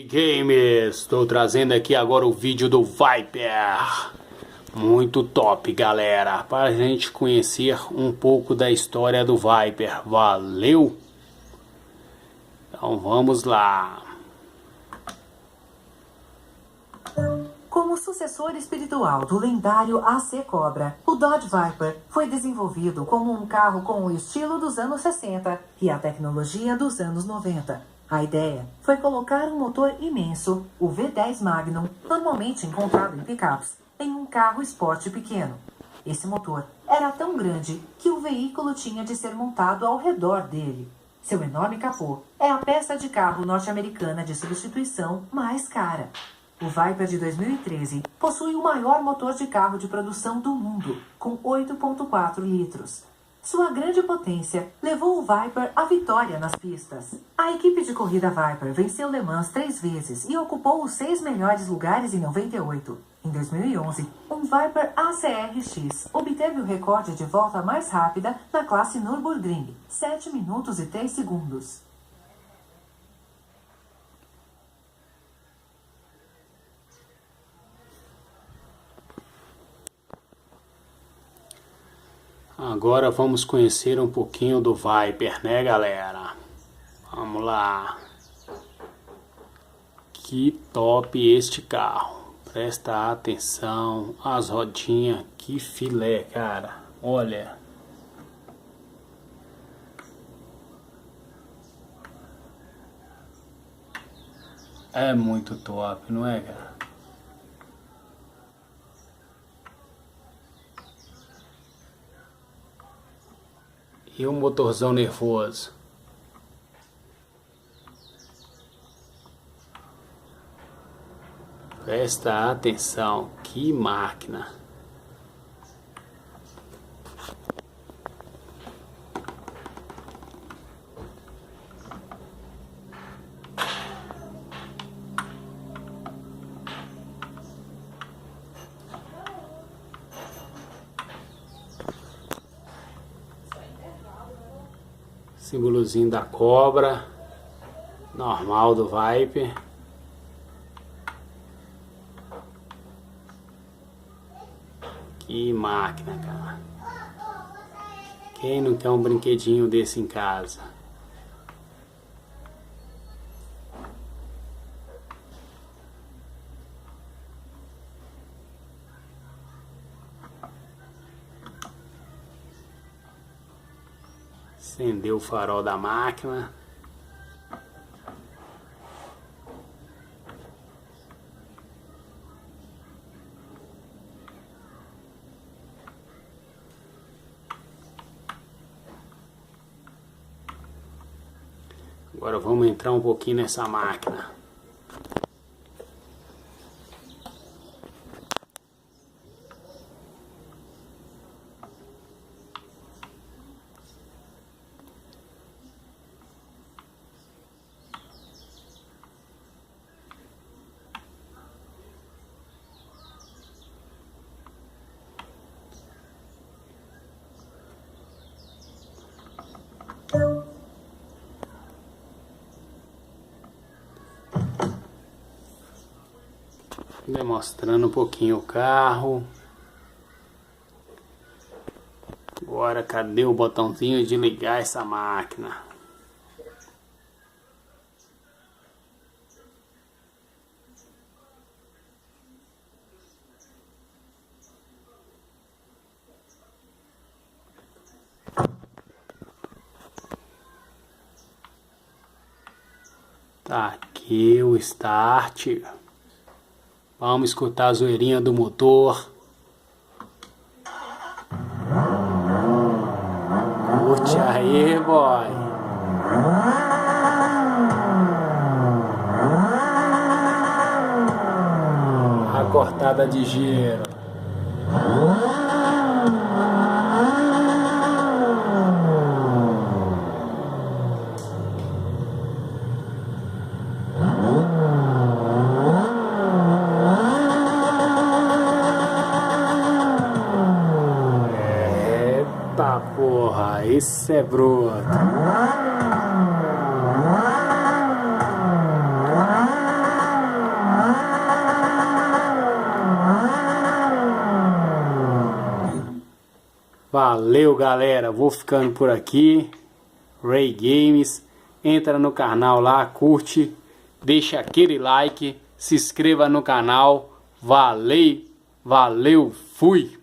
Gamers, estou trazendo aqui agora o vídeo do Viper. Muito top, galera, para a gente conhecer um pouco da história do Viper. Valeu? Então vamos lá. Como sucessor espiritual do lendário AC Cobra, o Dodge Viper foi desenvolvido como um carro com o estilo dos anos 60 e a tecnologia dos anos 90. A ideia foi colocar um motor imenso, o V10 Magnum, normalmente encontrado em picapes, em um carro esporte pequeno. Esse motor era tão grande que o veículo tinha de ser montado ao redor dele. Seu enorme capô é a peça de carro norte-americana de substituição mais cara. O Viper de 2013 possui o maior motor de carro de produção do mundo, com 8,4 litros. Sua grande potência levou o Viper à vitória nas pistas. A equipe de corrida Viper venceu Le Mans 3 vezes e ocupou os 6 melhores lugares em 98. Em 2011, um Viper ACR-X obteve o recorde de volta mais rápida na classe Nürburgring, 7 minutos e 3 segundos. Agora vamos conhecer um pouquinho do Viper, né, galera? Vamos lá. Que top este carro. Presta atenção. As rodinhas, que filé, cara. Olha. É muito top, não é, cara? E um motorzão nervoso. Presta atenção, que máquina. Símbolozinho da cobra, normal do Viper. Que máquina, cara. Quem não quer um brinquedinho desse em casa? Acendeu o farol da máquina. Agora vamos entrar um pouquinho nessa máquina. Demonstrando um pouquinho o carro. Agora cadê o botãozinho de ligar essa máquina? Tá aqui o start. Vamos escutar a zoeirinha do motor. Curte aí, boy. A cortada de giro. Eita porra, esse é bruto. Valeu, galera. Vou ficando por aqui. Ray Games. Entra no canal lá, curte, deixa aquele like, se inscreva no canal. Valeu, valeu, fui!